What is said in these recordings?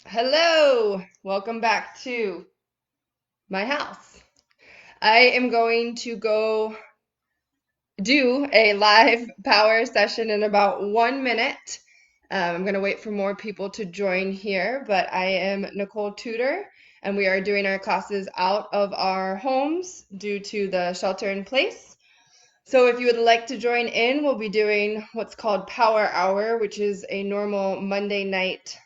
Hello, welcome back to my house. I am going to go do a live power session in about 1 minute. I'm going to wait for more people to join here, but I am Nicole Tudor, and we are doing our classes out of our homes due to the shelter in place. So if you would like to join in, we'll be doing what's called Power Hour, which is a normal Monday night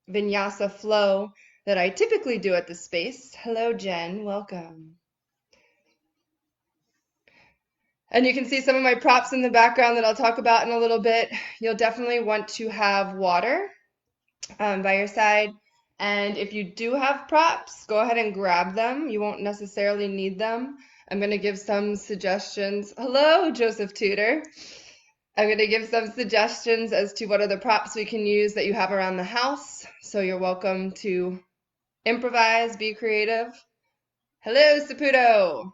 Vinyasa Flow that I typically do at the space. Hello, Jen. Welcome. And you can see some of my props in the background that I'll talk about in a little bit. You'll definitely want to have water by your side. And if you do have props, go ahead and grab them. You won't necessarily need them. I'm going to give some suggestions. Hello, Joseph Tudor. I'm going to give some suggestions as to what other props we can use that you have around the house. So you're welcome to improvise, be creative. Hello, Saputo.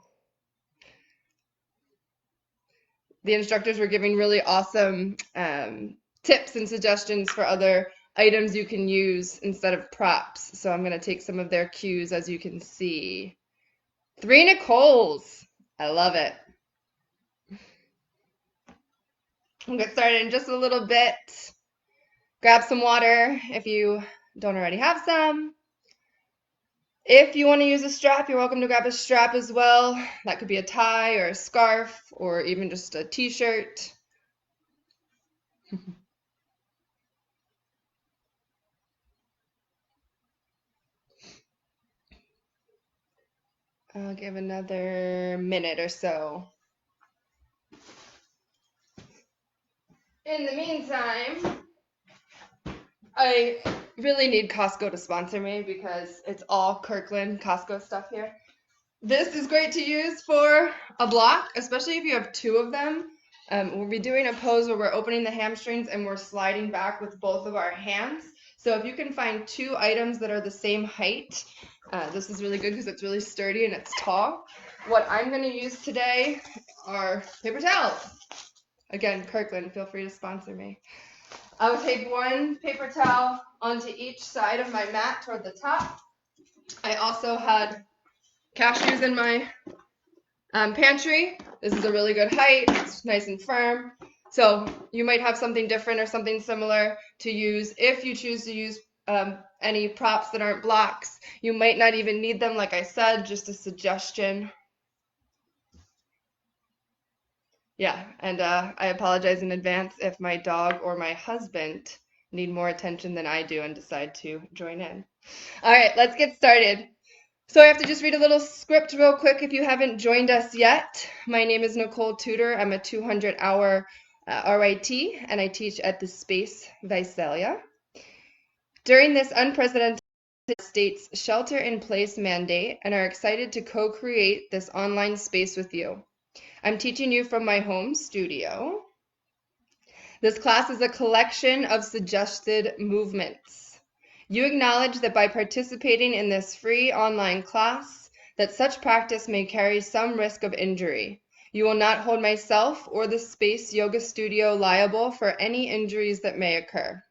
The instructors were giving really awesome tips and suggestions for other items you can use instead of props. So I'm going to take some of their cues, as you can see. 3 Nicoles. I love it. We'll get started in just a little bit. Grab some water if you don't already have some. If you want to use a strap, you're welcome to grab a strap as well. That could be a tie or a scarf or even just a t-shirt. I'll give another minute or so. In the meantime, I really need Costco to sponsor me because it's all Kirkland Costco stuff here. This is great to use for a block, especially if you have 2 of them. We'll be doing a pose where we're opening the hamstrings and we're sliding back with both of our hands. So if you can find 2 items that are the same height, this is really good because it's really sturdy and it's tall. What I'm going to use today are paper towels. Again, Kirkland, feel free to sponsor me. I will take 1 paper towel onto each side of my mat toward the top. I also had cashews in my pantry. This is a really good height. It's nice and firm. So you might have something different or something similar to use. If you choose to use any props that aren't blocks, you might not even need them. Like I said, just a suggestion. Yeah, and I apologize in advance if my dog or my husband need more attention than I do and decide to join in. All right, let's get started. So I have to just read a little script real quick if you haven't joined us yet. My name is Nicole Tudor. I'm a 200-hour RIT, and I teach at the Space Visalia. During this unprecedented state's shelter-in-place mandate, and are excited to co-create this online space with you. I'm teaching you from my home studio. This class is a collection of suggested movements. You acknowledge that by participating in this free online class, that such practice may carry some risk of injury. You will not hold myself or the Space Yoga Studio liable for any injuries that may occur.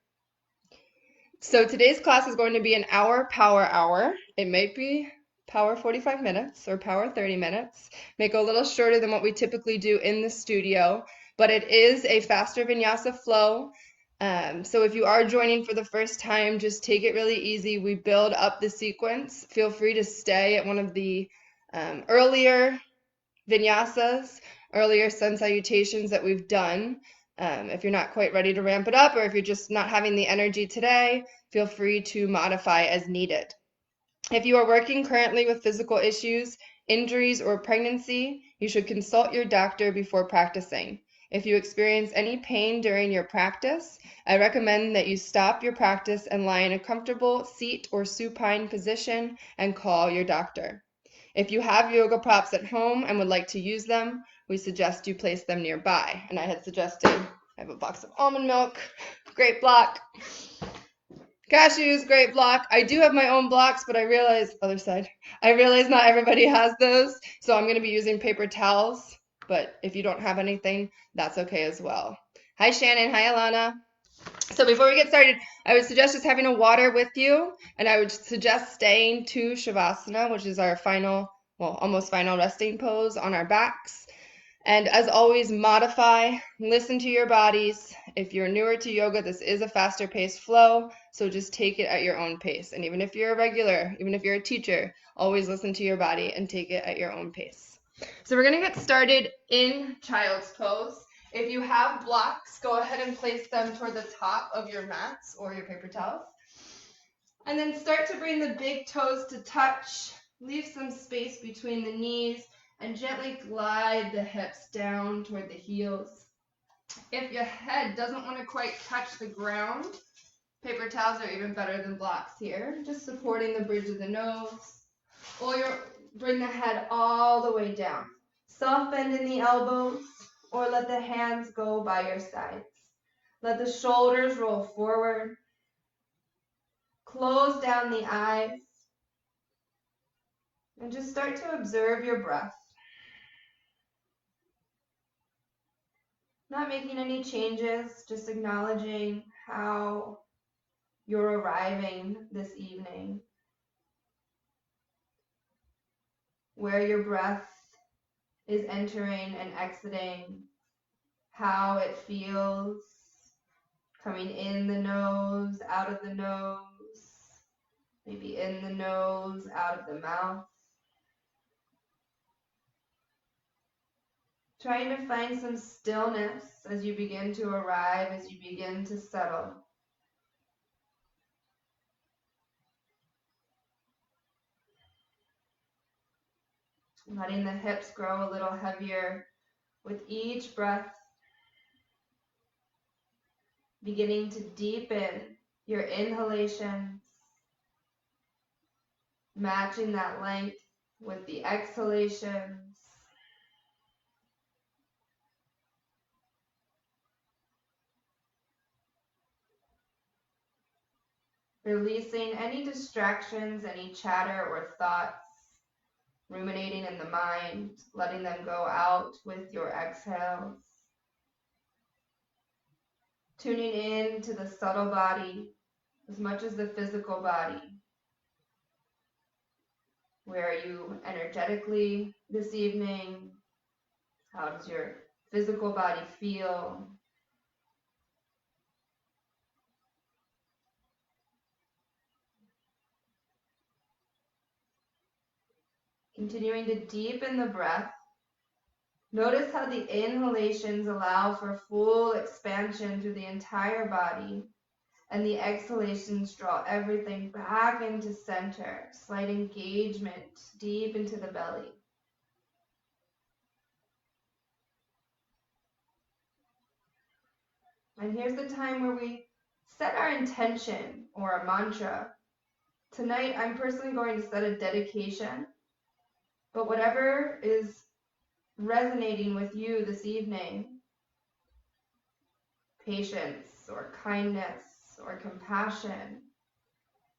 So today's class is going to be an hour power hour. It might be power 45 minutes or power 30 minutes. May go a little shorter than what we typically do in the studio, but it is a faster Vinyasa flow. So if you are joining for the first time, just take it really easy. We build up the sequence. Feel free to stay at one of the earlier Vinyasas, earlier sun salutations that we've done. If you're not quite ready to ramp it up, or if you're just not having the energy today, feel free to modify as needed. If you are working currently with physical issues, injuries, or pregnancy, you should consult your doctor before practicing. If you experience any pain during your practice, I recommend that you stop your practice and lie in a comfortable seat or supine position and call your doctor. If you have yoga props at home and would like to use them, we suggest you place them nearby. And I had suggested, I have a box of almond milk, great block. Cashews, great block. I do have my own blocks, but I realize, other side, I realize not everybody has those. So I'm going to be using paper towels, but if you don't have anything, that's okay as well. Hi, Shannon. Hi, Alana. So before we get started, I would suggest just having a water with you, and I would suggest staying to Savasana, which is our final, well, almost final resting pose on our backs. And as always, modify, listen to your bodies. If you're newer to yoga, this is a faster paced flow, so just take it at your own pace. And even if you're a regular, even if you're a teacher, always listen to your body and take it at your own pace. So we're going to get started in child's pose. If you have blocks, go ahead and place them toward the top of your mats or your paper towels. And then start to bring the big toes to touch. Leave some space between the knees and gently glide the hips down toward the heels. If your head doesn't want to quite touch the ground, paper towels are even better than blocks here. Just supporting the bridge of the nose. Or bring the head all the way down. Soft bend in the elbows, or let the hands go by your sides. Let the shoulders roll forward. Close down the eyes. And just start to observe your breath. Not making any changes, just acknowledging how you're arriving this evening. Where your breath is entering and exiting, how it feels coming in the nose, out of the nose, maybe in the nose, out of the mouth. Trying to find some stillness as you begin to arrive, as you begin to settle. Letting the hips grow a little heavier with each breath. Beginning to deepen your inhalations, matching that length with the exhalations. Releasing any distractions, any chatter or thoughts ruminating in the mind, letting them go out with your exhales. Tuning in to the subtle body as much as the physical body. Where are you energetically this evening? How does your physical body feel? Continuing to deepen the breath. Notice how the inhalations allow for full expansion through the entire body, and the exhalations draw everything back into center, slight engagement deep into the belly. And here's the time where we set our intention or a mantra. Tonight, I'm personally going to set a dedication, but whatever is resonating with you this evening, patience or kindness or compassion,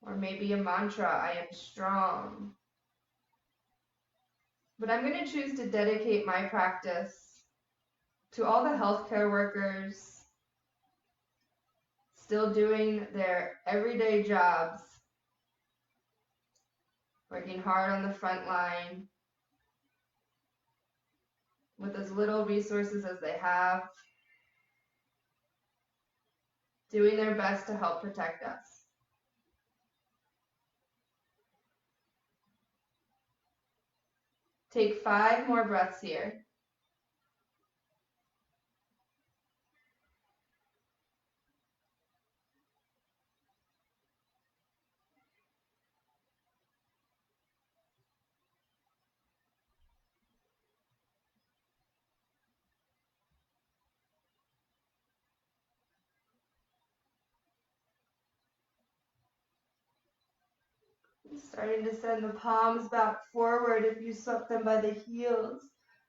or maybe a mantra, I am strong. But I'm going to choose to dedicate my practice to all the healthcare workers still doing their everyday jobs, working hard on the front line with as little resources as they have, doing their best to help protect us. Take 5 more breaths here. Starting to send the palms back forward if you swept them by the heels.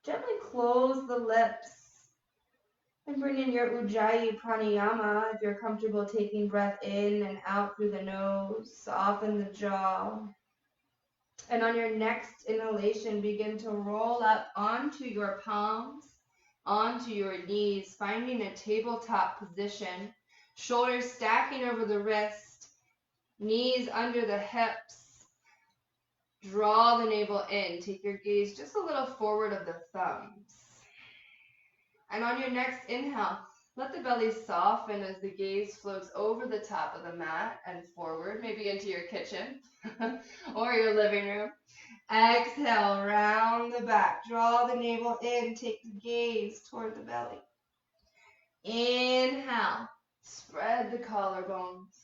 Gently close the lips and bring in your Ujjayi pranayama if you're comfortable taking breath in and out through the nose. Soften the jaw. And on your next inhalation, begin to roll up onto your palms, onto your knees, finding a tabletop position. Shoulders stacking over the wrist, knees under the hips. Draw the navel in. Take your gaze just a little forward of the thumbs. And on your next inhale, let the belly soften as the gaze floats over the top of the mat and forward, maybe into your kitchen or your living room. Exhale, round the back. Draw the navel in. Take the gaze toward the belly. Inhale, spread the collarbones.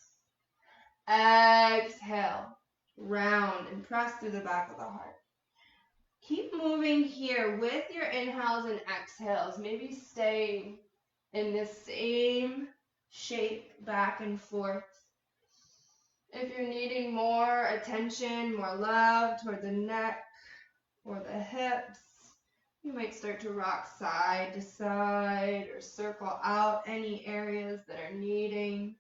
Exhale, round and press through the back of the heart. Keep moving here with your inhales and exhales. Maybe stay in the same shape back and forth. If you're needing more attention, more love toward the neck or the hips, you might start to rock side to side or circle out any areas that are needing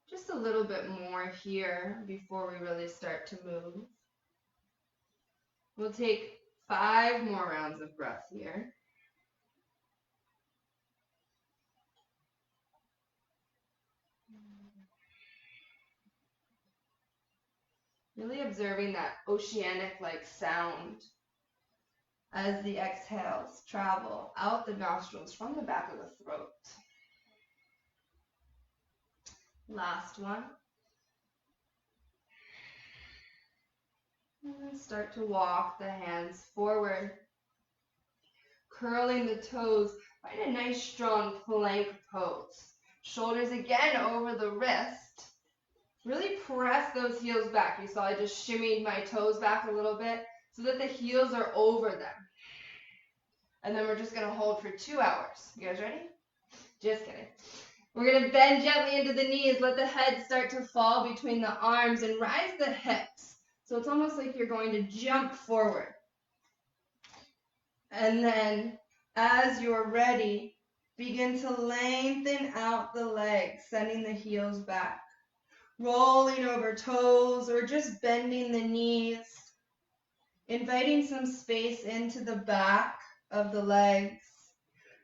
just a little bit more here before we really start to move. We'll take 5 more rounds of breath here. Really observing that oceanic-like sound as the exhales travel out the nostrils from the back of the throat. Last one. And then start to walk the hands forward. Curling the toes. Find a nice strong plank pose. Shoulders again over the wrist. Really press those heels back. You saw I just shimmied my toes back a little bit so that the heels are over them. And then we're just going to hold for 2 hours. You guys ready? Just kidding. We're going to bend gently into the knees. Let the head start to fall between the arms and rise the hips. So it's almost like you're going to jump forward. And then as you're ready, begin to lengthen out the legs, sending the heels back. Rolling over toes or just bending the knees. Inviting some space into the back of the legs.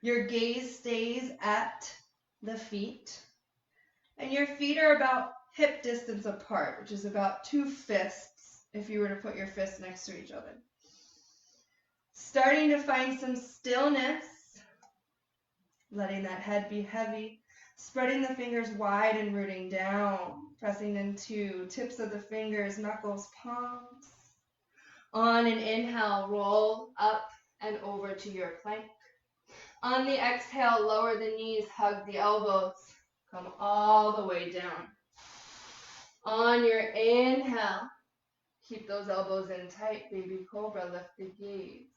Your gaze stays at the feet. And your feet are about hip distance apart, which is about 2 fists if you were to put your fists next to each other. Starting to find some stillness. Letting that head be heavy. Spreading the fingers wide and rooting down. Pressing into tips of the fingers, knuckles, palms. On an inhale, roll up and over to your plank. On the exhale, lower the knees, hug the elbows. Come all the way down. On your inhale, keep those elbows in tight, baby cobra, lift the gaze.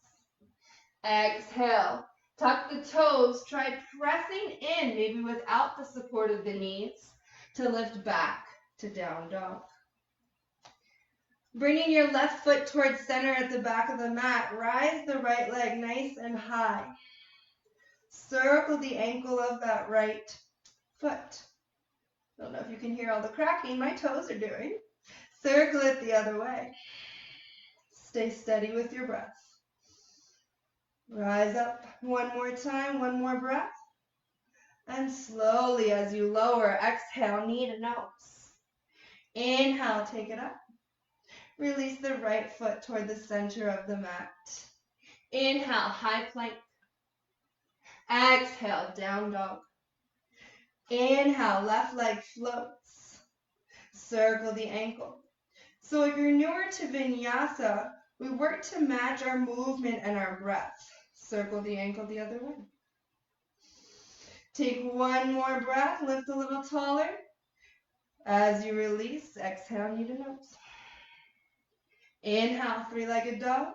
Exhale, tuck the toes, try pressing in, maybe without the support of the knees, to lift back to down dog. Bringing your left foot towards center at the back of the mat, rise the right leg nice and high. Circle the ankle of that right foot. Don't know if you can hear all the cracking my toes are doing. Circle it the other way. Stay steady with your breath. Rise up one more time, one more breath. And slowly as you lower, exhale, knee to nose. Inhale, take it up. Release the right foot toward the center of the mat. Inhale, high plank. Exhale, down dog. Inhale, left leg floats. Circle the ankle. So if you're newer to Vinyasa, we work to match our movement and our breath. Circle the ankle the other way. Take one more breath, lift a little taller. As you release, exhale, knee to nose. Inhale, three-legged dog.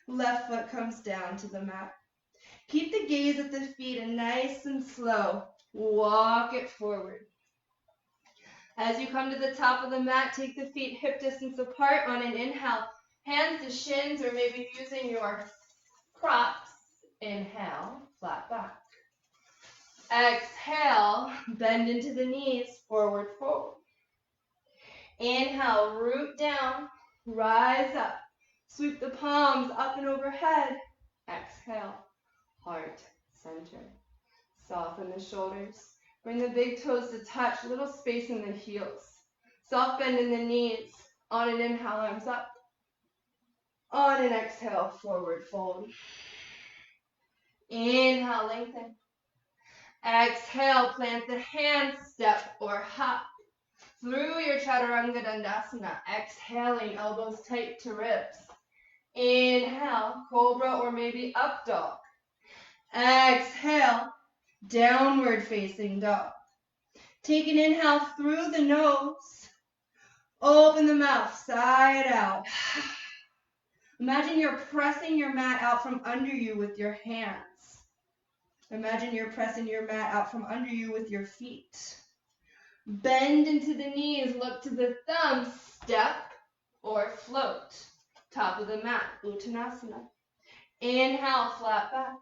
Left foot comes down to the mat. Keep the gaze at the feet and nice and slow, walk it forward. As you come to the top of the mat, take the feet hip distance apart on an inhale. Hands to shins or maybe using your props. Inhale, flat back. Exhale, bend into the knees, forward fold. Inhale, root down, rise up. Sweep the palms up and overhead. Exhale, heart center. Soften the shoulders. Bring the big toes to touch, little space in the heels. Soft bend in the knees. On an inhale, arms up. On an exhale, forward fold. Inhale, lengthen. Exhale, plant the hands, step or hop. Through your Chaturanga Dandasana, exhaling, elbows tight to ribs. Inhale, cobra or maybe up dog. Exhale, downward facing dog. Take an inhale through the nose. Open the mouth, side out. Imagine you're pressing your mat out from under you with your hands. Imagine you're pressing your mat out from under you with your feet. Bend into the knees, look to the thumbs, step or float. Top of the mat, Uttanasana. Inhale, flat back.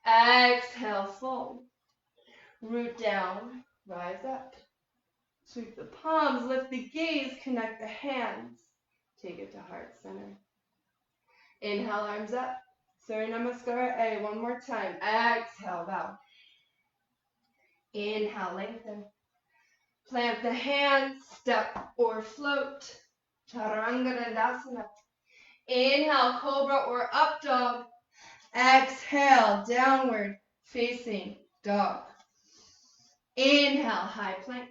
Exhale, fold. Root down, rise up. Sweep the palms, lift the gaze, connect the hands. Take it to heart center. Inhale, arms up. Surya Namaskara A. One more time. Exhale, bow. Inhale, lengthen. Plant the hands, step or float. Chaturanga Dandasana. Inhale, cobra or up dog. Exhale, downward facing dog. Inhale, high plank.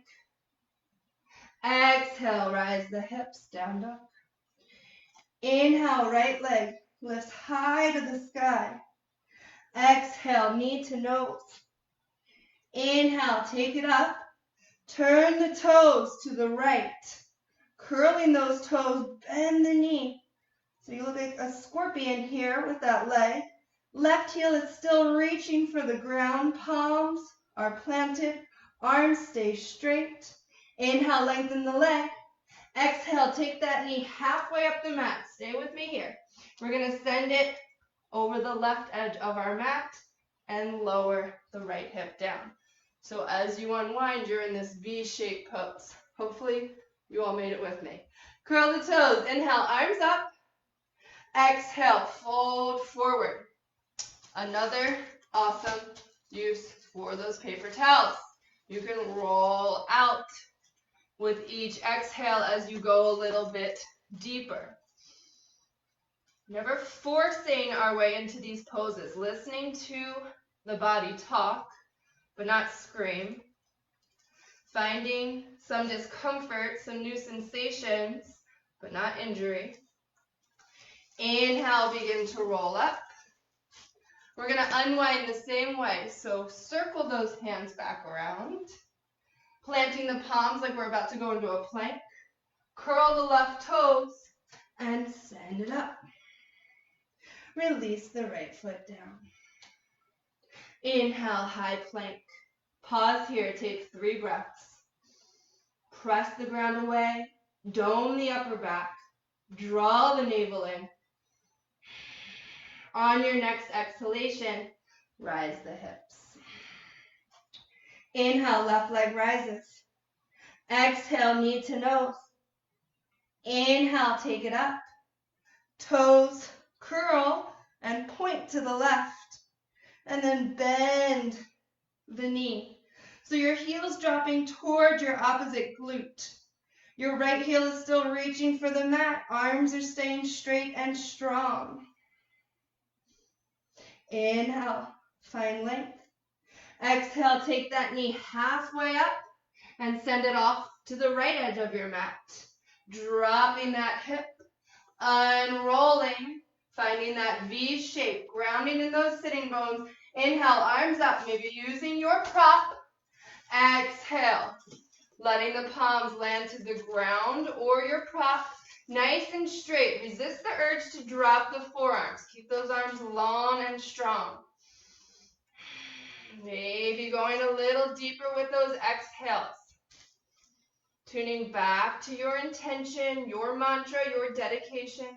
Exhale, rise the hips, down dog. Inhale, right leg lifts high to the sky. Exhale, knee to nose. Inhale, take it up. Turn the toes to the right. Curling those toes, bend the knee. So you look like a scorpion here with that leg. Left heel is still reaching for the ground. Palms are planted. Arms stay straight. Inhale, lengthen the leg. Exhale, take that knee halfway up the mat. Stay with me here. We're going to send it over the left edge of our mat and lower the right hip down. So as you unwind, you're in this V-shaped pose. Hopefully, you all made it with me. Curl the toes. Inhale, arms up. Exhale, fold forward. Another awesome use for those paper towels. You can roll out with each exhale as you go a little bit deeper. Never forcing our way into these poses. Listening to the body talk, but not scream. Finding some discomfort, some new sensations, but not injury. Inhale, begin to roll up. We're going to unwind the same way. So circle those hands back around. Planting the palms like we're about to go into a plank. Curl the left toes and send it up. Release the right foot down. Inhale, high plank. Pause here, take 3 breaths. Press the ground away. Dome the upper back. Draw the navel in. On your next exhalation, rise the hips. Inhale, left leg rises. Exhale, knee to nose. Inhale, take it up. Toes curl and point to the left. And then bend the knee. So your heel's dropping toward your opposite glute. Your right heel is still reaching for the mat. Arms are staying straight and strong. Inhale, find length. Exhale, take that knee halfway up and send it off to the right edge of your mat. Dropping that hip, unrolling, finding that V shape, grounding in those sitting bones. Inhale, arms up, maybe using your prop. Exhale, letting the palms land to the ground or your prop. Nice and straight. Resist the urge to drop the forearms. Keep those arms long and strong. Maybe going a little deeper with those exhales. Tuning back to your intention, your mantra, your dedication.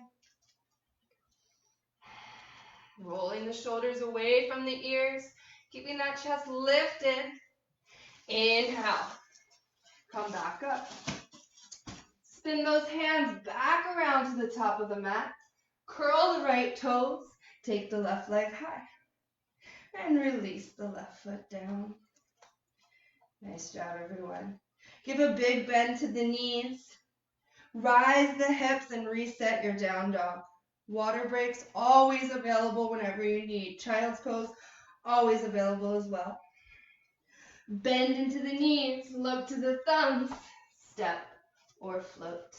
Rolling the shoulders away from the ears. Keeping that chest lifted. Inhale. Come back up. Spin those hands back around to the top of the mat. Curl the right toes. Take the left leg high. And release the left foot down. Nice job, everyone. Give a big bend to the knees. Rise the hips and reset your down dog. Water breaks always available whenever you need. Child's pose always available as well. Bend into the knees, look to the thumbs, step or float.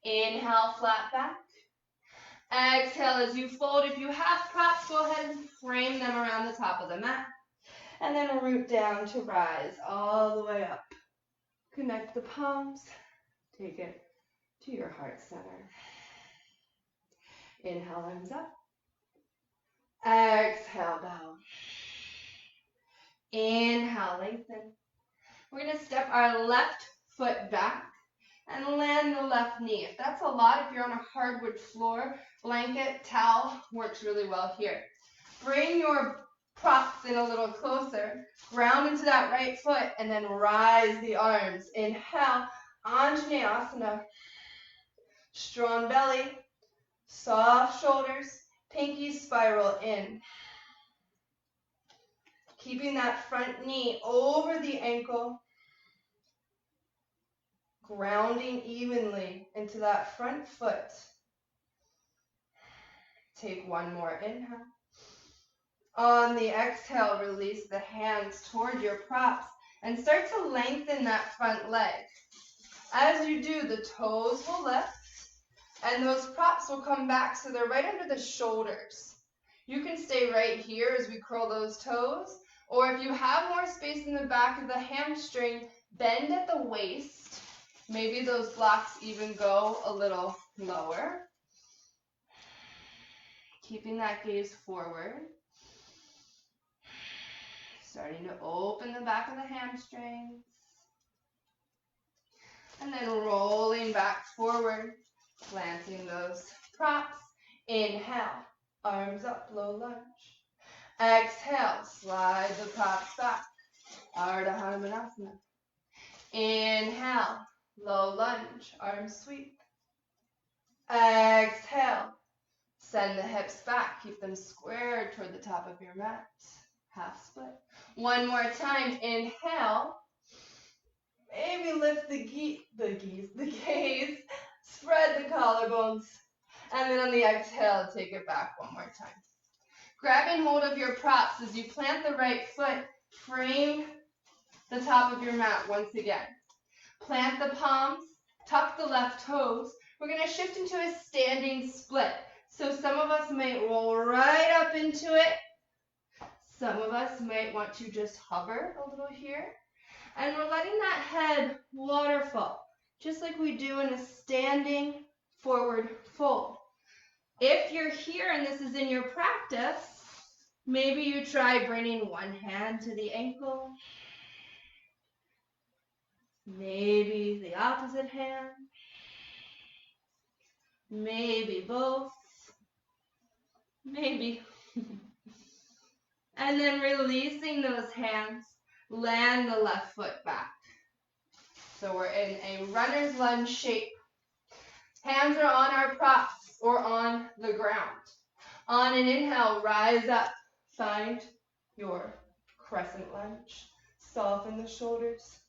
Inhale, flat back. Exhale as you fold. If you have props, go ahead and frame them around the top of the mat. And then root down to rise all the way up. Connect the palms. Take it to your heart center. Inhale, arms up. Exhale, bow. Inhale, lengthen. We're going to step our left foot back and land the left knee. If that's a lot, if you're on a hardwood floor, blanket, towel works really well here. Bring your props in a little closer. Ground into that right foot and then rise the arms. Inhale, Anjaneyasana. Strong belly, soft shoulders, pinky spiral in. Keeping that front knee over the ankle. Grounding evenly into that front foot. Take one more inhale. On the exhale, release the hands toward your props and start to lengthen that front leg. As you do, the toes will lift and those props will come back so they're right under the shoulders. You can stay right here as we curl those toes, or if you have more space in the back of the hamstring, bend at the waist. Maybe those blocks even go a little lower. Keeping that gaze forward. Starting to open the back of the hamstrings. And then rolling back forward, planting those props. Inhale, arms up, low lunge. Exhale, slide the props back. Ardha Hanumanasana. Inhale, low lunge, arms sweep. Exhale, send the hips back. Keep them squared toward the top of your mat. Half split. One more time. Inhale. Maybe lift the gaze. Spread the collarbones. And then on the exhale, take it back one more time. Grabbing hold of your props as you plant the right foot. Frame the top of your mat once again. Plant the palms. Tuck the left toes. We're going to shift into a standing split. So some of us might roll right up into it. Some of us might want to just hover a little here. And we're letting that head waterfall, just like we do in a standing forward fold. If you're here and this is in your practice, maybe you try bringing one hand to the ankle. Maybe the opposite hand. Maybe both. Maybe. And then releasing those hands, land the left foot back. So we're in a runner's lunge shape. Hands are on our props or on the ground. On an inhale, rise up. Find your crescent lunge. Soften the shoulders.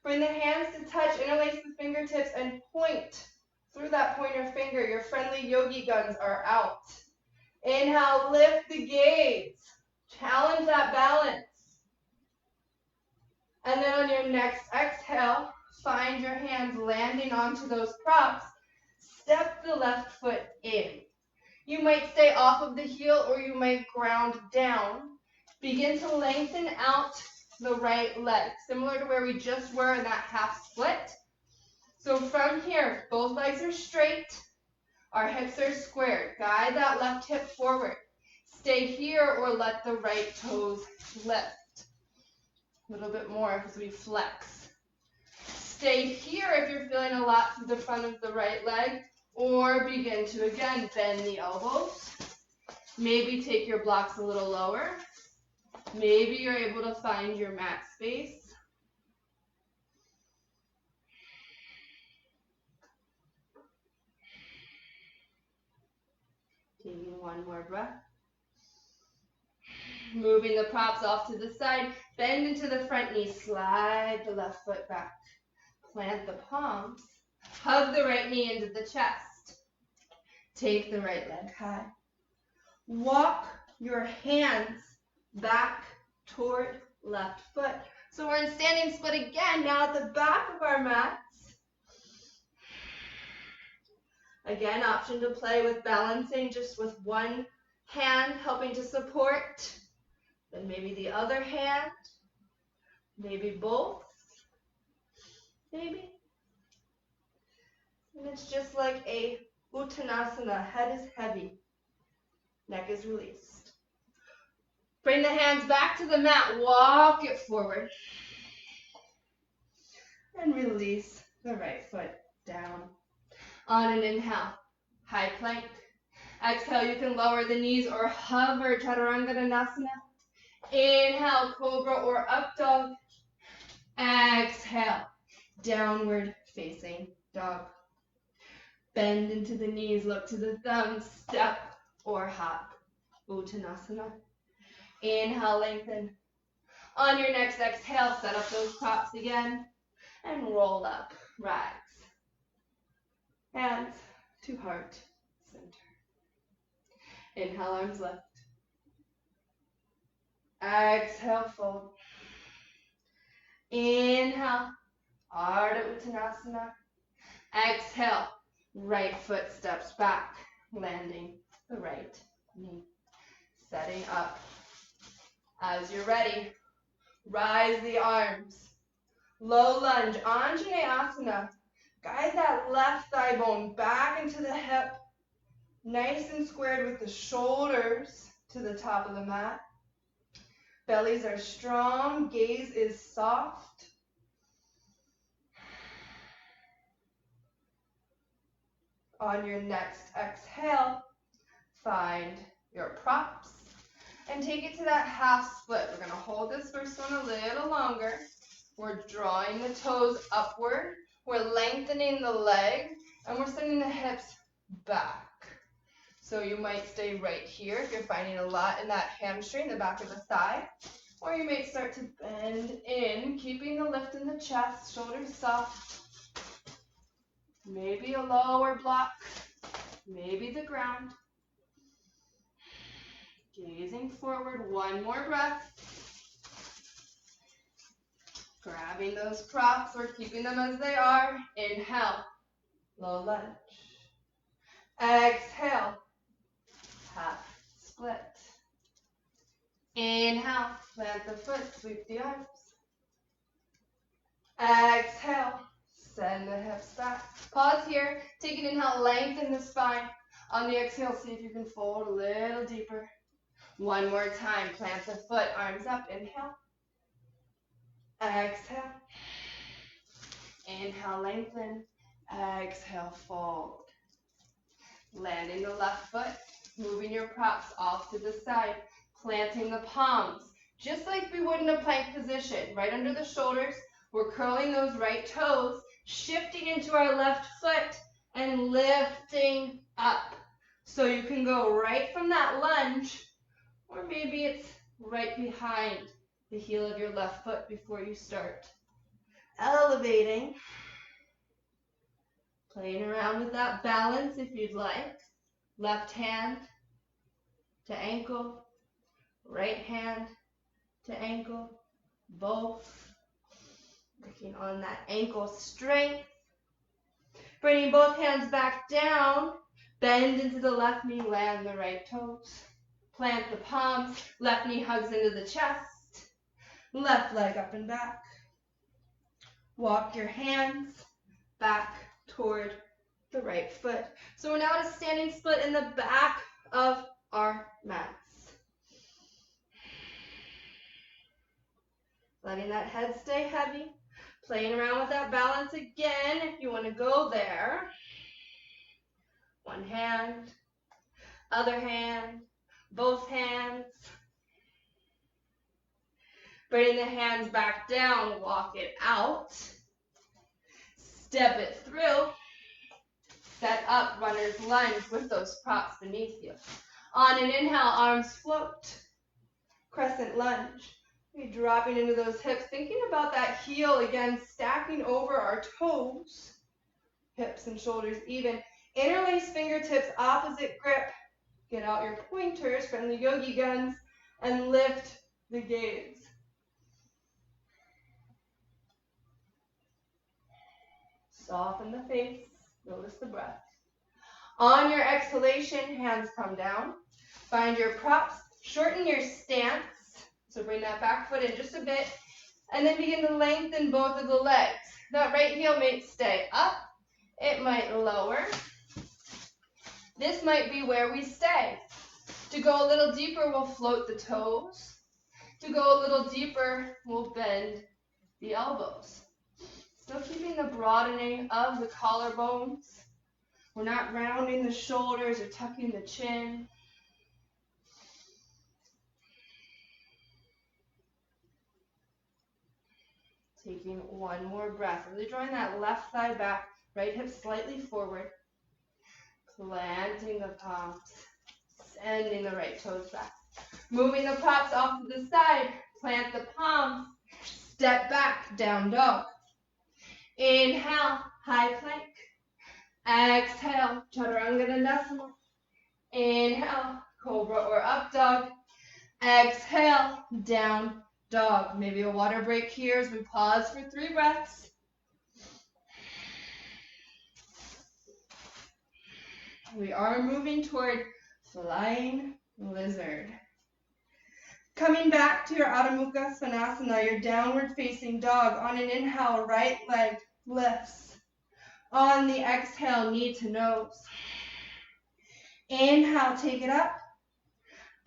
Bring the hands to touch, interlace the fingertips, and point through that pointer finger. Your friendly yogi guns are out. Inhale, lift the gaze. Challenge that balance. And then on your next exhale, find your hands landing onto those props. Step the left foot in. You might stay off of the heel or you might ground down. Begin to lengthen out the right leg, similar to where we just were in that half split. So from here, both legs are straight. Our hips are squared. Guide that left hip forward. Stay here or let the right toes lift. A little bit more as we flex. Stay here if you're feeling a lot through the front of the right leg, or begin to, again, bend the elbows. Maybe take your blocks a little lower. Maybe you're able to find your mat space. Taking one more breath. Moving the props off to the side. Bend into the front knee, slide the left foot back. Plant the palms, hug the right knee into the chest. Take the right leg high. Walk your hands back toward left foot. So we're in standing split again, now at the back of our mats. Again, option to play with balancing just with one hand helping to support. Then maybe the other hand. Maybe both. Maybe. And it's just like a Uttanasana. Head is heavy. Neck is released. Bring the hands back to the mat. Walk it forward. And release the right foot down. On an inhale, high plank. Exhale, you can lower the knees or hover, Chaturanga Dandasana. Inhale, cobra or up dog. Exhale, downward facing dog. Bend into the knees, look to the thumbs, step or hop. Uttanasana. Inhale, lengthen. On your next exhale, set up those props again and roll up, rise. Hands to heart center. Inhale, arms left. Exhale, fold. Inhale, Ardha Uttanasana. Exhale, right foot steps back, landing the right knee. Setting up. As you're ready, rise the arms. Low lunge, Anjaneyasana. Guide that left thigh bone back into the hip. Nice and squared with the shoulders to the top of the mat. Bellies are strong, gaze is soft. On your next exhale, find your props and take it to that half split. We're going to hold this first one a little longer. We're drawing the toes upward. We're lengthening the leg, and we're sending the hips back. So you might stay right here if you're finding a lot in that hamstring, the back of the thigh. Or you may start to bend in, keeping the lift in the chest, shoulders soft. Maybe a lower block, maybe the ground. Gazing forward, one more breath. Grabbing those props, we're keeping them as they are. Inhale, low lunge. Exhale, half split. Inhale, plant the foot, sweep the arms. Exhale, send the hips back. Pause here, take an inhale, lengthen the spine. On the exhale, see if you can fold a little deeper. One more time, plant the foot, arms up, inhale. Exhale. Inhale, lengthen. Exhale, fold. Landing the left foot, moving your props off to the side, planting the palms, just like we would in a plank position, right under the shoulders. We're curling those right toes, shifting into our left foot, and lifting up. So you can go right from that lunge, or maybe it's right behind the heel of your left foot before you start. Elevating. Playing around with that balance if you'd like. Left hand to ankle, right hand to ankle, both. Working on that ankle strength. Bringing both hands back down, bend into the left knee, land the right toes. Plant the palms, left knee hugs into the chest, left leg up and back. Walk your hands back toward the right foot. So we're now at a standing split in the back of our mats. Letting that head stay heavy. Playing around with that balance again if you want to go there. One hand, other hand, both hands. Bring the hands back down, walk it out. Step it through. Set up runner's lunge with those props beneath you. On an inhale, arms float. Crescent lunge. Dropping into those hips, thinking about that heel again, stacking over our toes, hips and shoulders even. Interlace fingertips, opposite grip. Get out your pointers, friendly yogi guns, and lift the gaze. Soften the face, notice the breath. On your exhalation, hands come down. Find your props, shorten your stance. So bring that back foot in just a bit, and then begin to lengthen both of the legs. That right heel may stay up, it might lower. This might be where we stay. To go a little deeper, we'll float the toes. To go a little deeper, we'll bend the elbows. Still keeping the broadening of the collarbones. We're not rounding the shoulders or tucking the chin. Taking one more breath. Really drawing that left thigh back, right hip slightly forward. Planting the palms, sending the right toes back. Moving the props off to the side, plant the palms, step back, down dog. Inhale, high plank. Exhale, chaturanga dandasana. Inhale, cobra or up dog. Exhale, down dog. Maybe a water break here as we pause for 3 breaths. We are moving toward flying lizard. Coming back to your Adho Mukha Svanasana, your downward facing dog. On an inhale, right leg lifts. On the exhale, knee to nose. Inhale, take it up.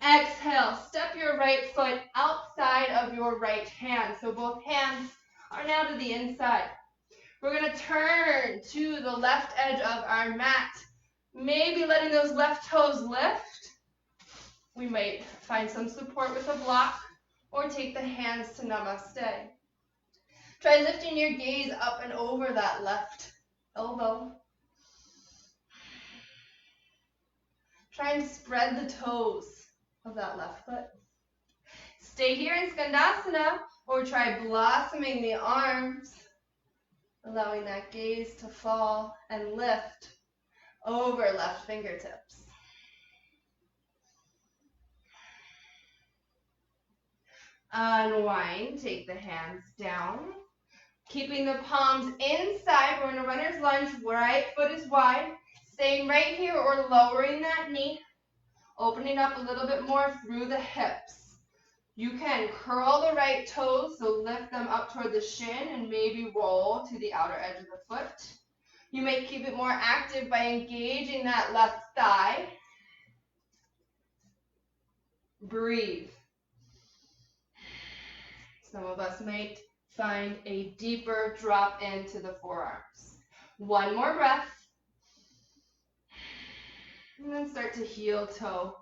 Exhale, step your right foot outside of your right hand. So both hands are now to the inside. We're going to turn to the left edge of our mat. Maybe letting those left toes lift. We might find some support with a block or take the hands to namaste. Try lifting your gaze up and over that left elbow. Try and spread the toes of that left foot. Stay here in Skandasana or try blossoming the arms, allowing that gaze to fall and lift over left fingertips. Unwind, take the hands down. Keeping the palms inside, we're in a runner's lunge, right foot is wide. Staying right here or lowering that knee. Opening up a little bit more through the hips. You can curl the right toes, so lift them up toward the shin and maybe roll to the outer edge of the foot. You may keep it more active by engaging that left thigh. Breathe. Some of us might find a deeper drop into the forearms. One more breath. And then start to heel toe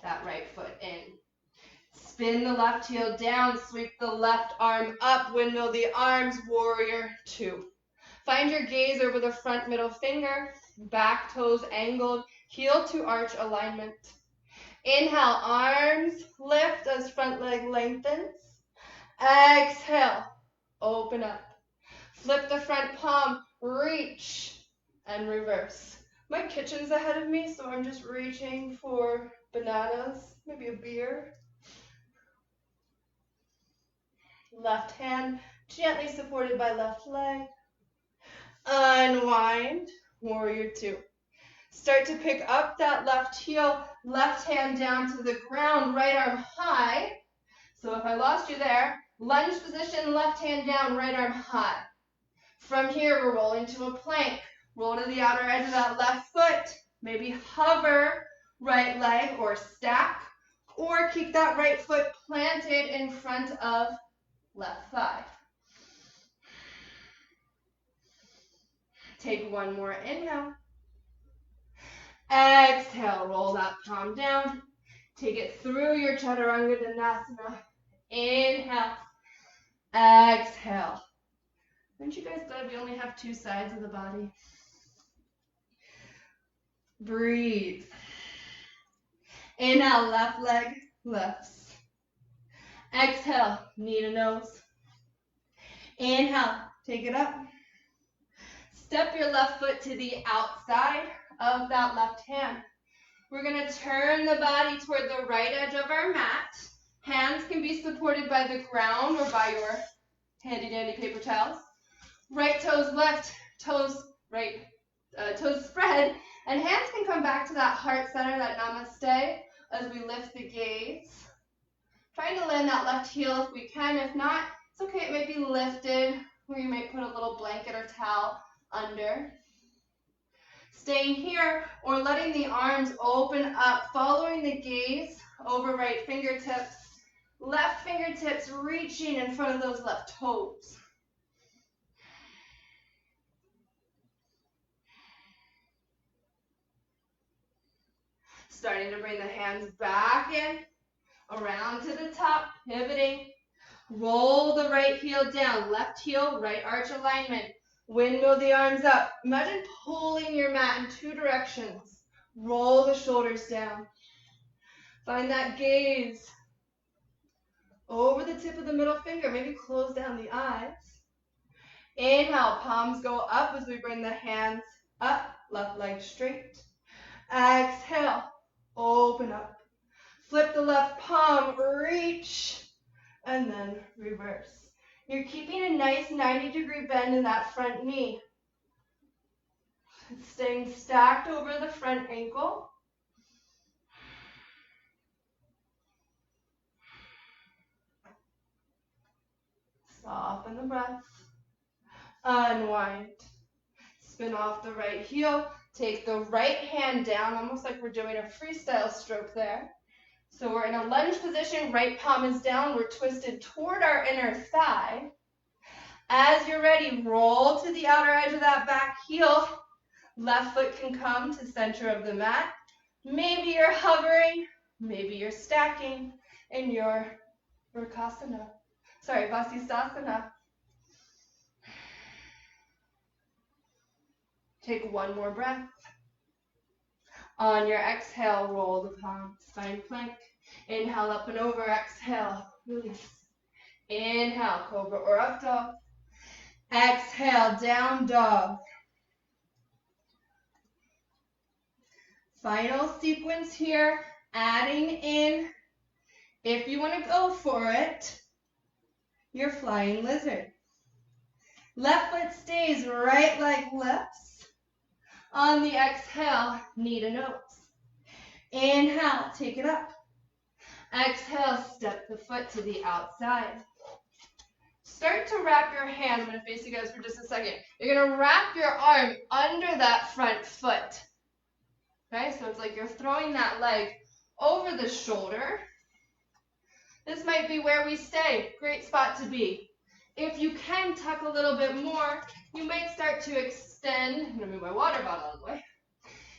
that right foot in. Spin the left heel down, sweep the left arm up, windmill the arms, warrior 2. Find your gaze over the front middle finger, back toes angled, heel to arch alignment. Inhale, arms lift as front leg lengthens. Exhale, open up. Flip the front palm, reach, and reverse. My kitchen's ahead of me, so I'm just reaching for bananas, maybe a beer. Left hand gently supported by left leg. Unwind, warrior 2. Start to pick up that left heel, left hand down to the ground, right arm high. So if I lost you there, lunge position, left hand down, right arm high. From here, we're rolling to a plank. Roll to the outer edge of that left foot. Maybe hover right leg or stack. Or keep that right foot planted in front of left thigh. Take one more inhale. Exhale, roll that palm down. Take it through your chaturanga dandasana. Inhale. Exhale. Aren't you guys glad we only have 2 sides of the body? Breathe. Inhale, left leg lifts. Exhale, knee to nose. Inhale, take it up. Step your left foot to the outside of that left hand. We're going to turn the body toward the right edge of our mat. Hands can be supported by the ground or by your handy dandy paper towels. Right toes left, toes right, toes spread, and hands can come back to that heart center, that namaste, as we lift the gaze. Trying to land that left heel if we can. If not, it's okay. It may be lifted, or you might put a little blanket or towel under. Staying here or letting the arms open up, following the gaze over right fingertips. Left fingertips reaching in front of those left toes. Starting to bring the hands back in, around to the top, pivoting. Roll the right heel down, left heel, right arch alignment. Windmill the arms up. Imagine pulling your mat in two directions. Roll the shoulders down. Find that gaze over the tip of the middle finger. Maybe close down the eyes. Inhale, palms go up as we bring the hands up, left leg straight. Exhale, open up. Flip the left palm, reach, and then reverse. You're keeping a nice 90-degree bend in that front knee. It's staying stacked over the front ankle. Soften the breath. Unwind. Spin off the right heel. Take the right hand down, almost like we're doing a freestyle stroke there. So we're in a lunge position, right palm is down, we're twisted toward our inner thigh. As you're ready, roll to the outer edge of that back heel. Left foot can come to center of the mat. Maybe you're hovering, maybe you're stacking in your Vasisthasana. Take one more breath. On your exhale, roll the palms, find plank. Inhale, up and over, exhale, release. Inhale, cobra or up dog. Exhale, down dog. Final sequence here, adding in, if you want to go for it, your flying lizard. Left foot stays, right leg lifts. On the exhale, knee to nose. Inhale, take it up. Exhale, step the foot to the outside. Start to wrap your hand. I'm going to face you guys for just a second. You're going to wrap your arm under that front foot. Okay, so it's like you're throwing that leg over the shoulder. This might be where we stay. Great spot to be. If you can tuck a little bit more, you might start to extend. I'm going to move my water bottle out of the way.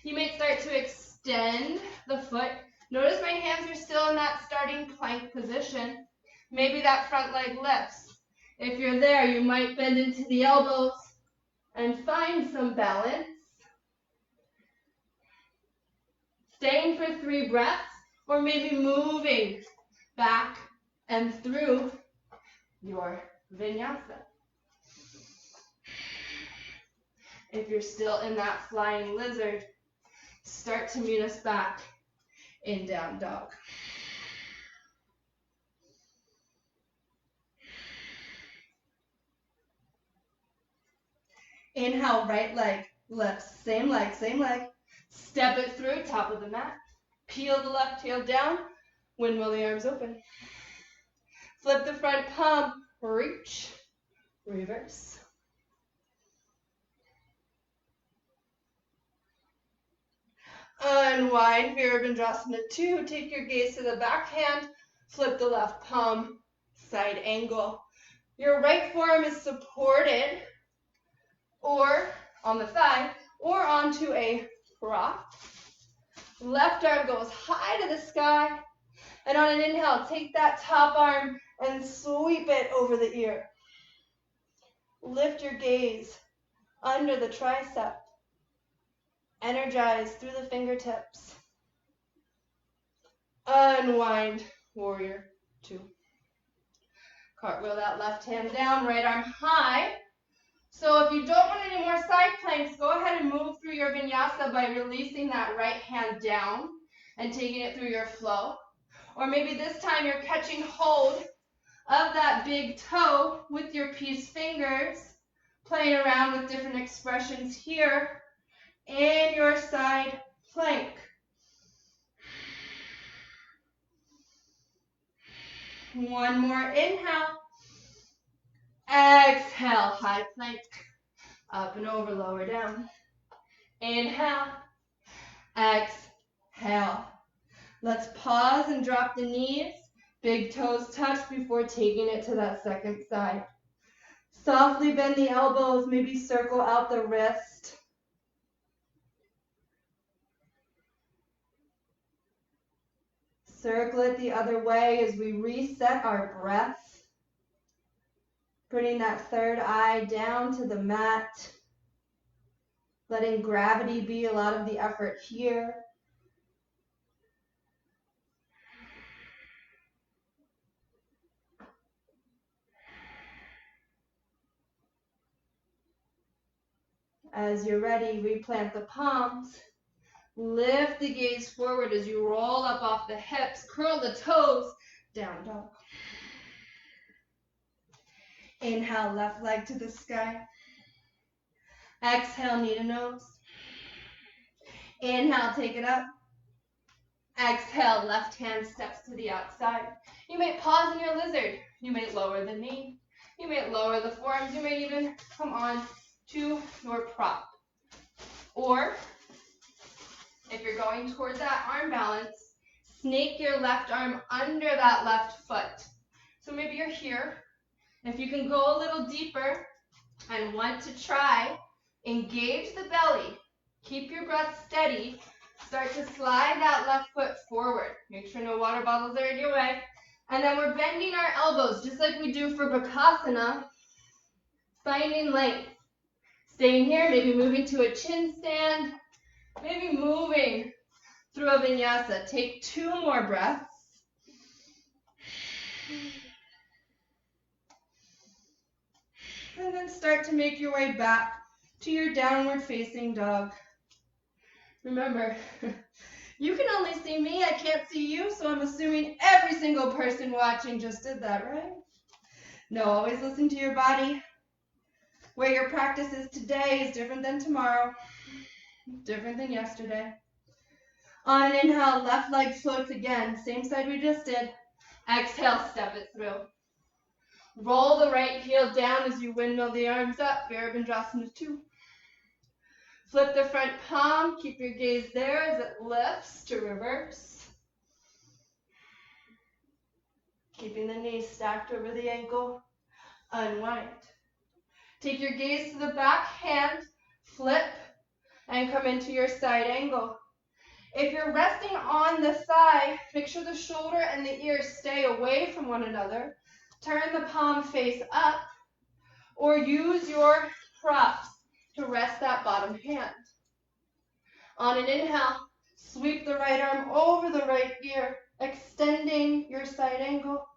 You might start to extend the foot. Notice my hands are still in that starting plank position. Maybe that front leg lifts. If you're there, you might bend into the elbows and find some balance. Staying for 3 breaths, or maybe moving back and through your vinyasa. If you're still in that flying lizard, start to meet us back in down dog. Inhale, right leg lifts, same leg, same leg. Step it through, top of the mat. Peel the left heel down, windmill the arms open. Flip the front palm, reach, reverse. Unwind, Virabhadrasana 2. Take your gaze to the back hand, flip the left palm, side angle. Your right forearm is supported or on the thigh or onto a rock. Left arm goes high to the sky, and on an inhale, take that top arm and sweep it over the ear. Lift your gaze under the tricep. Energize through the fingertips. Unwind, warrior 2. Cartwheel that left hand down, right arm high. So if you don't want any more side planks, go ahead and move through your vinyasa by releasing that right hand down and taking it through your flow. Or maybe this time you're catching hold of that big toe with your peace fingers, playing around with different expressions here in your side plank. One more inhale. Exhale, high plank. Up and over, lower down. Inhale. Exhale. Let's pause and drop the knees. Big toes touch before taking it to that second side. Softly bend the elbows, maybe circle out the wrist. Circle it the other way as we reset our breath. Bringing that third eye down to the mat. Letting gravity be a lot of the effort here. As you're ready, replant the palms. Lift the gaze forward as you roll up off the hips. Curl the toes. Down dog. Inhale, left leg to the sky. Exhale, knee to nose. Inhale, take it up. Exhale, left hand steps to the outside. You may pause in your lizard. You may lower the knee. You may lower the forearms. You may even come on to your prop. Or, if you're going toward that arm balance, snake your left arm under that left foot. So maybe you're here. If you can go a little deeper and want to try, engage the belly. Keep your breath steady. Start to slide that left foot forward. Make sure no water bottles are in your way. And then we're bending our elbows just like we do for Bakasana, finding length. Staying here, maybe moving to a chin stand, maybe moving through a vinyasa. Take 2 more breaths. And then start to make your way back to your downward facing dog. Remember, you can only see me, I can't see you, so I'm assuming every single person watching just did that, right? No, always listen to your body. Where your practice is today is different than tomorrow, different than yesterday. On an inhale, left leg floats again, same side we just did. Exhale, step it through. Roll the right heel down as you windmill the arms up, Virabhadrasana 2. Flip the front palm, keep your gaze there as it lifts to reverse. Keeping the knees stacked over the ankle, unwind. Take your gaze to the back hand, flip, and come into your side angle. If you're resting on the thigh, make sure the shoulder and the ear stay away from one another. Turn the palm face up, or use your props to rest that bottom hand. On an inhale, sweep the right arm over the right ear, extending your side angle.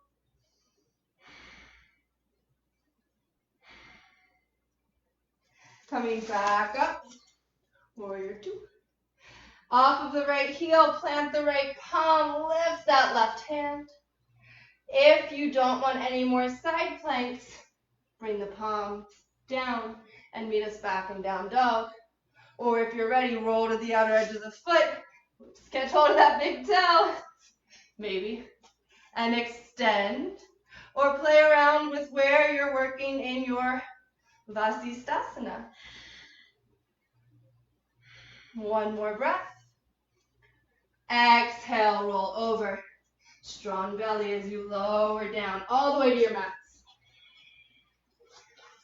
Coming back up, warrior 2. Off of the right heel, plant the right palm, lift that left hand. If you don't want any more side planks, bring the palms down and meet us back in down dog. Or if you're ready, roll to the outer edge of the foot. Just catch hold of that big toe, maybe, and extend. Or play around with where you're working in your Vasisthasana. One more breath. Exhale, roll over. Strong belly as you lower down all the way to your mats.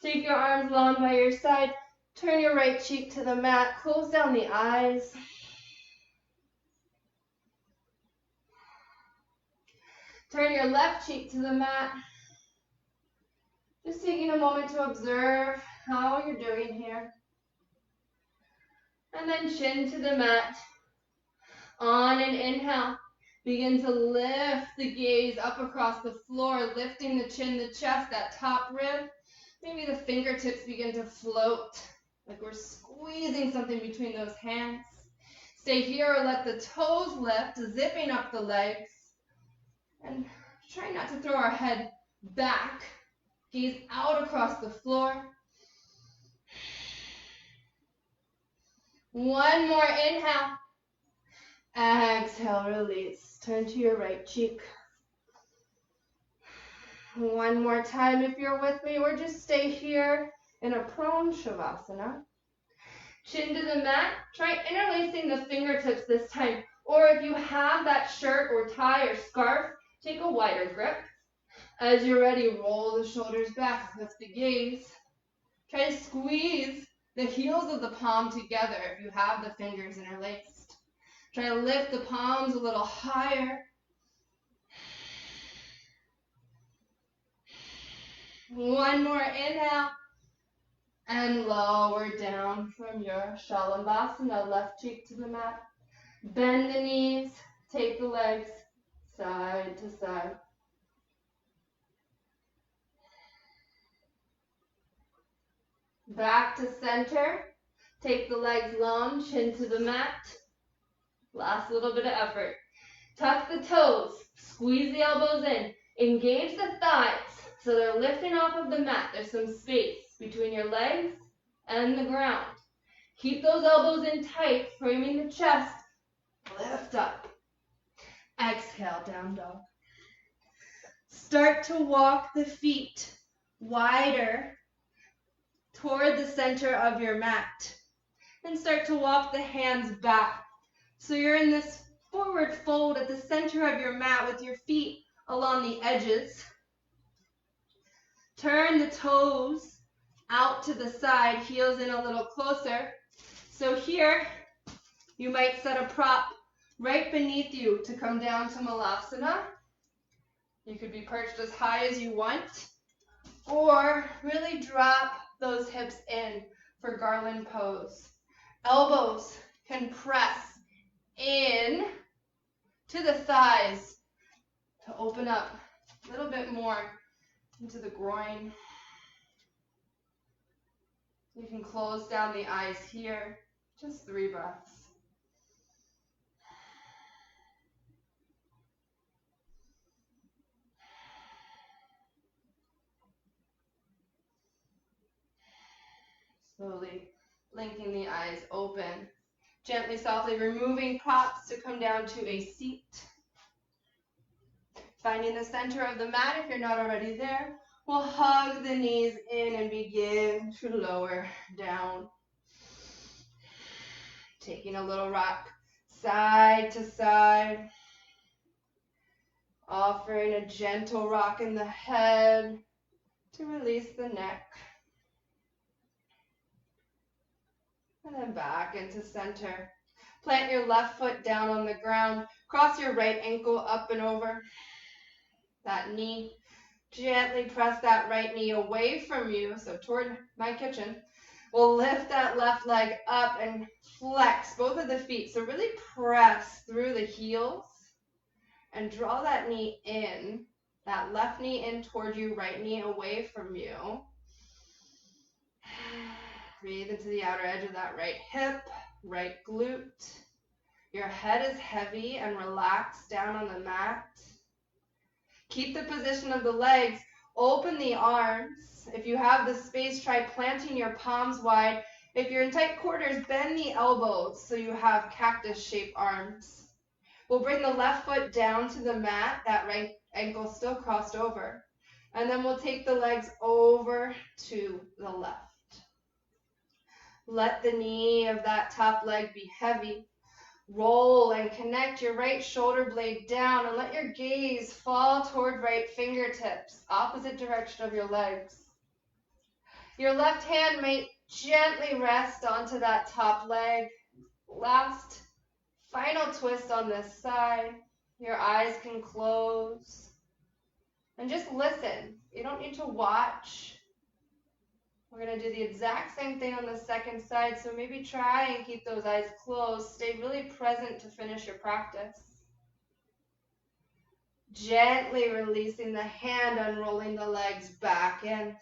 Take your arms long by your side. Turn your right cheek to the mat. Close down the eyes. Turn your left cheek to the mat. Just taking a moment to observe how you're doing here. And then chin to the mat. On an inhale, Begin to lift the gaze up across the floor, lifting the chin, the chest, that top rib. Maybe the fingertips begin to float, like we're squeezing something between those hands. Stay here or let the toes lift, zipping up the legs. And try not to throw our head back. Gaze out across the floor. One more inhale. Exhale, release. Turn to your right cheek. One more time if you're with me, or just stay here in a prone Savasana. Chin to the mat. Try interlacing the fingertips this time. Or if you have that shirt or tie or scarf, take a wider grip. As you're ready, roll the shoulders back, lift the gaze. Try to squeeze the heels of the palm together if you have the fingers interlaced. Try to lift the palms a little higher. One more inhale. And lower down from your Shalabhasana, left cheek to the mat. Bend the knees, take the legs side to side. Back to center. Take the legs long, chin to the mat. Last little bit of effort. Tuck the toes, squeeze the elbows in. Engage the thighs so they're lifting off of the mat. There's some space between your legs and the ground. Keep those elbows in tight, framing the chest. Lift up. Exhale, down dog. Start to walk the feet wider toward the center of your mat. And start to walk the hands back. So you're in this forward fold at the center of your mat with your feet along the edges. Turn the toes out to the side, heels in a little closer. So here, you might set a prop right beneath you to come down to Malasana. You could be perched as high as you want, or really drop those hips in for Garland Pose. Elbows can press in to the thighs to open up a little bit more into the groin. You can close down the eyes here. Just 3 breaths. Slowly blinking the eyes open. Gently, softly removing props to come down to a seat. Finding the center of the mat if you're not already there. We'll hug the knees in and begin to lower down. Taking a little rock side to side. Offering a gentle rock in the head to release the neck. And then back into center. Plant your left foot down on the ground. Cross your right ankle up and over that knee. Gently press that right knee away from you, so toward my kitchen. We'll lift that left leg up and flex both of the feet. So really press through the heels and draw that knee in. That left knee in toward you, right knee away from you. Breathe into the outer edge of that right hip, right glute. Your head is heavy and relaxed down on the mat. Keep the position of the legs. Open the arms. If you have the space, try planting your palms wide. If you're in tight quarters, bend the elbows so you have cactus-shaped arms. We'll bring the left foot down to the mat, that right ankle still crossed over. And then we'll take the legs over to the left. Let the knee of that top leg be heavy. Roll and connect your right shoulder blade down and let your gaze fall toward right fingertips, opposite direction of your legs. Your left hand may gently rest onto that top leg. Last, final twist on this side. Your eyes can close. And just listen. You don't need to watch. We're going to do the exact same thing on the second side, so maybe try and keep those eyes closed. Stay really present to finish your practice. Gently releasing the hand, unrolling the legs back in.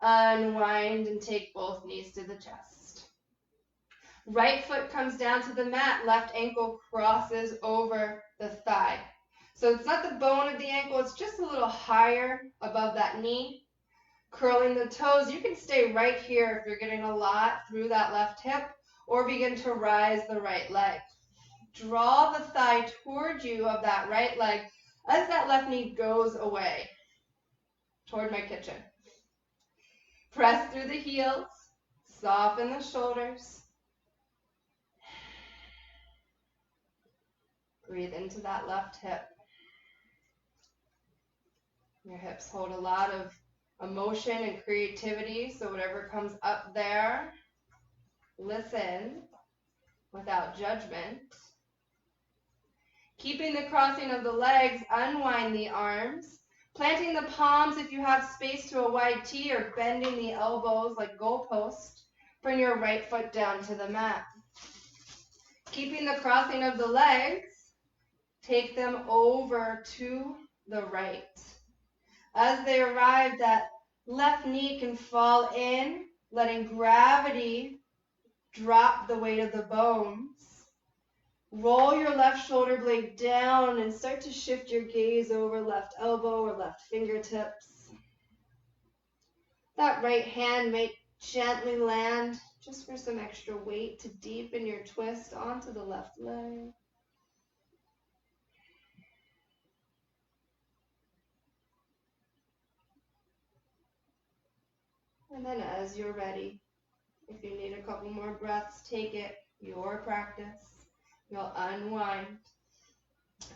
Unwind and take both knees to the chest. Right foot comes down to the mat, left ankle crosses over the thigh. So it's not the bone of the ankle, it's just a little higher above that knee. Curling the toes, you can stay right here if you're getting a lot through that left hip, or begin to rise the right leg. Draw the thigh toward you of that right leg as that left knee goes away toward my kitchen. Press through the heels, soften the shoulders. Breathe into that left hip. Your hips hold a lot of emotion and creativity, so whatever comes up there, listen without judgment. Keeping the crossing of the legs, unwind the arms, planting the palms if you have space to a wide T, or bending the elbows like goalpost. Bring your right foot down to the mat. Keeping the crossing of the legs, take them over to the right. As they arrive, that left knee can fall in, letting gravity drop the weight of the bones. Roll your left shoulder blade down and start to shift your gaze over left elbow or left fingertips. That right hand may gently land just for some extra weight to deepen your twist onto the left leg. And then as you're ready, if you need a couple more breaths, take it, your practice. You'll unwind.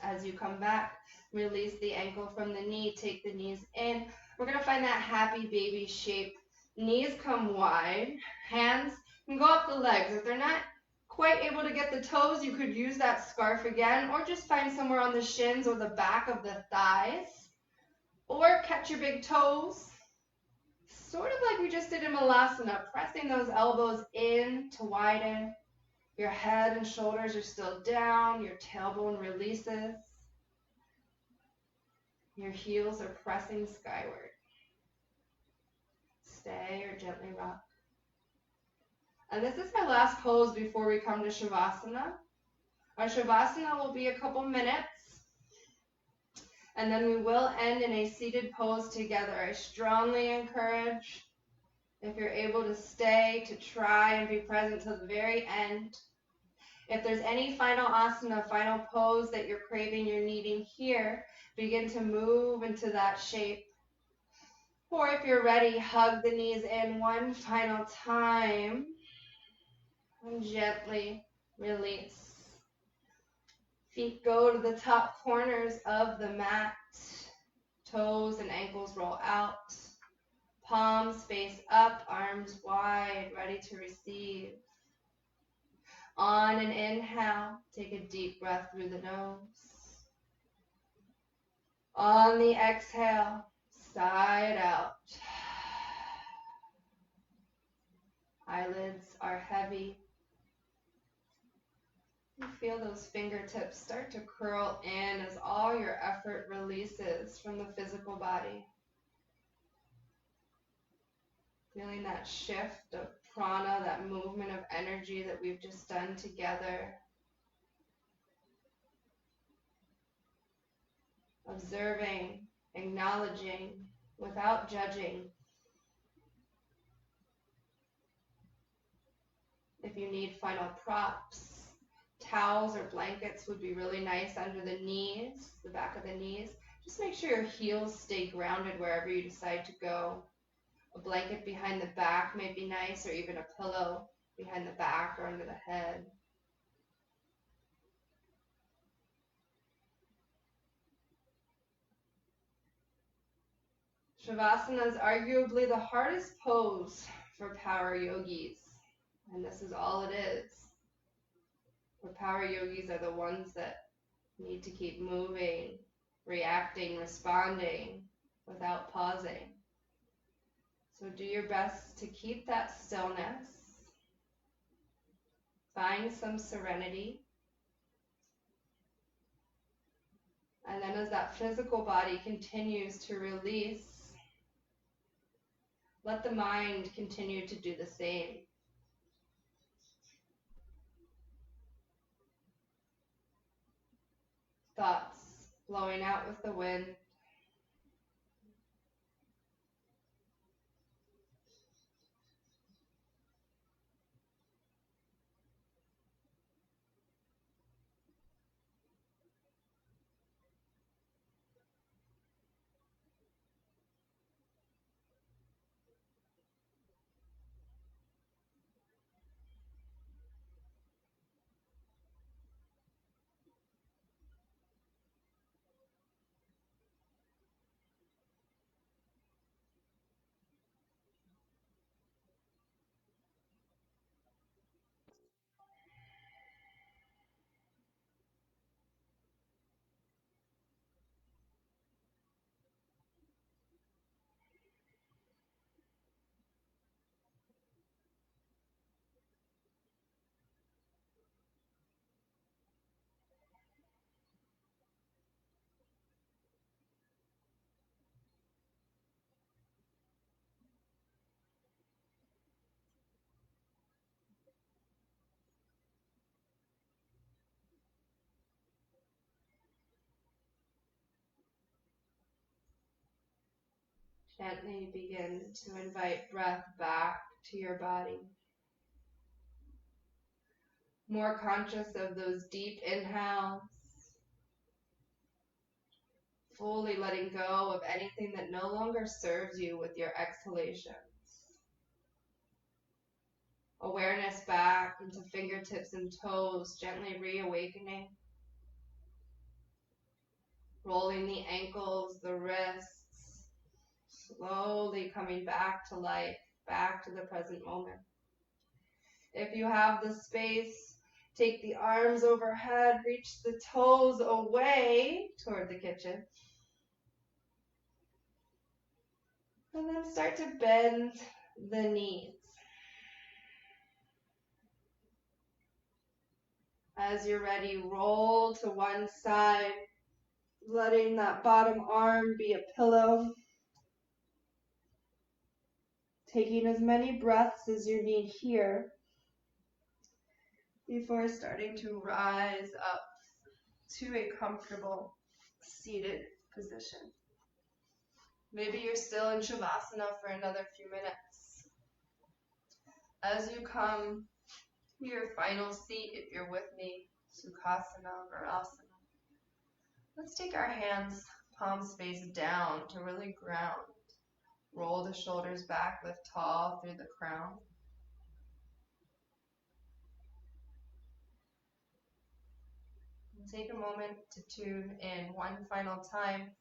As you come back, release the ankle from the knee, take the knees in. We're going to find that happy baby shape. Knees come wide, hands can go up the legs. If they're not quite able to get the toes, you could use that scarf again, or just find somewhere on the shins or the back of the thighs. Or catch your big toes, sort of like we just did in Malasana, pressing those elbows in to widen. Your head and shoulders are still down. Your tailbone releases. Your heels are pressing skyward. Stay or gently rock. And this is our last pose before we come to Savasana. Our Savasana will be a couple minutes. And then we will end in a seated pose together. I strongly encourage, if you're able to stay, to try and be present till the very end. If there's any final asana, final pose that you're craving, you're needing here, begin to move into that shape. Or if you're ready, hug the knees in one final time and gently release. Feet go to the top corners of the mat. Toes and ankles roll out. Palms face up, arms wide, ready to receive. On an inhale, take a deep breath through the nose. On the exhale, side out. Eyelids are heavy. You feel those fingertips start to curl in as all your effort releases from the physical body. Feeling that shift of prana, that movement of energy that we've just done together. Observing, acknowledging, without judging. If you need final props, towels or blankets would be really nice under the knees, the back of the knees. Just make sure your heels stay grounded wherever you decide to go. A blanket behind the back may be nice, or even a pillow behind the back or under the head. Shavasana is arguably the hardest pose for power yogis, and this is all it is. For power yogis are the ones that need to keep moving, reacting, responding without pausing. So do your best to keep that stillness. Find some serenity. And then as that physical body continues to release, let the mind continue to do the same. Thoughts blowing out with the wind. Gently begin to invite breath back to your body. More conscious of those deep inhales, fully letting go of anything that no longer serves you with your exhalations. Awareness back into fingertips and toes, gently reawakening. Rolling the ankles, the wrists, slowly coming back to life, back to the present moment. If you have the space, take the arms overhead, reach the toes away toward the kitchen. And then start to bend the knees. As you're ready, roll to one side, letting that bottom arm be a pillow. Taking as many breaths as you need here before starting to rise up to a comfortable seated position. Maybe you're still in Savasana for another few minutes. As you come to your final seat, if you're with me, Sukhasana or Asana, let's take our hands palms face down to really ground. Roll the shoulders back, lift tall through the crown. And take a moment to tune in one final time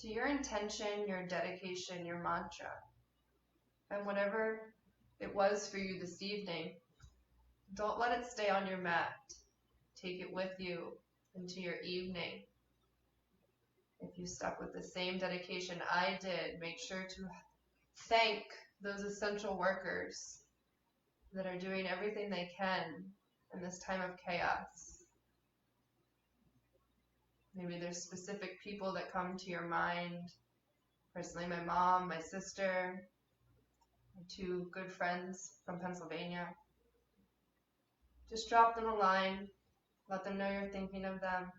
to your intention, your dedication, your mantra. And whatever it was for you this evening, don't let it stay on your mat. Take it with you into your evening. If you stuck with the same dedication I did, make sure to thank those essential workers that are doing everything they can in this time of chaos. Maybe there's specific people that come to your mind. Personally, my mom, my sister, my two good friends from Pennsylvania. Just drop them a line. Let them know you're thinking of them.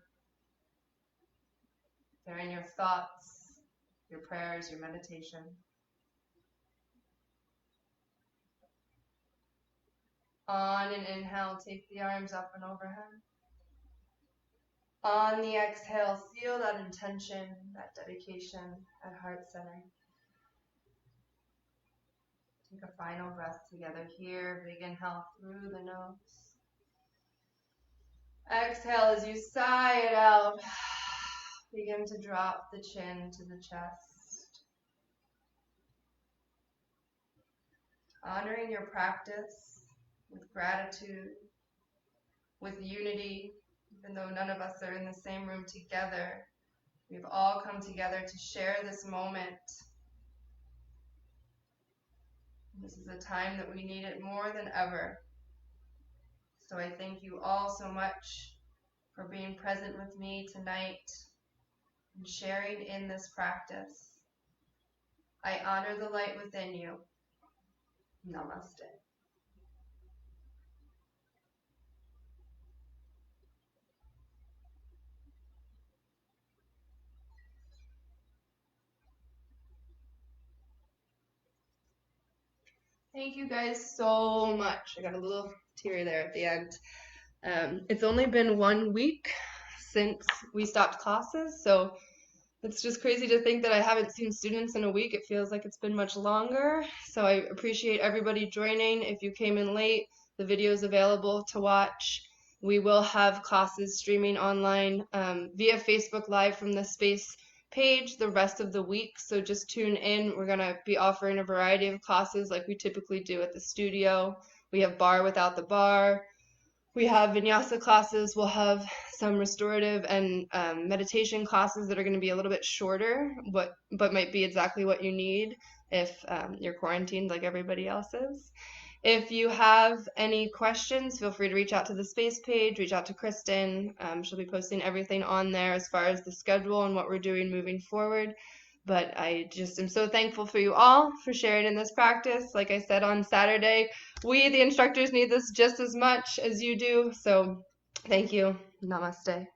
They're in your thoughts, your prayers, your meditation. On an inhale, take the arms up and overhead. On the exhale, feel that intention, that dedication at heart center. Take a final breath together here. Big inhale through the nose. Exhale as you sigh it out. Begin to drop the chin to the chest. Honoring your practice with gratitude, with unity, even though none of us are in the same room together. We've all come together to share this moment. This is a time that we need it more than ever. So I thank you all so much for being present with me tonight. and sharing in this practice. I honor the light within you. Namaste. Thank you guys so much. I got a little teary there at the end. It's only been 1 week since we stopped classes, so it's just crazy to think that I haven't seen students in a week. It feels like it's been much longer. So I appreciate everybody joining. If you came in late, the video is available to watch. We will have classes streaming online via Facebook Live from the Space page the rest of the week. So just tune in. We're going to be offering a variety of classes like we typically do at the studio. We have bar without the bar. We have vinyasa classes. We'll have some restorative and meditation classes that are going to be a little bit shorter, but might be exactly what you need if you're quarantined like everybody else is. If you have any questions, feel free to reach out to the Space page, reach out to Kristen. She'll be posting everything on there as far as the schedule and what we're doing moving forward. But I just am so thankful for you all for sharing in this practice. Like I said on Saturday, we, the instructors, need this just as much as you do. So thank you. Namaste.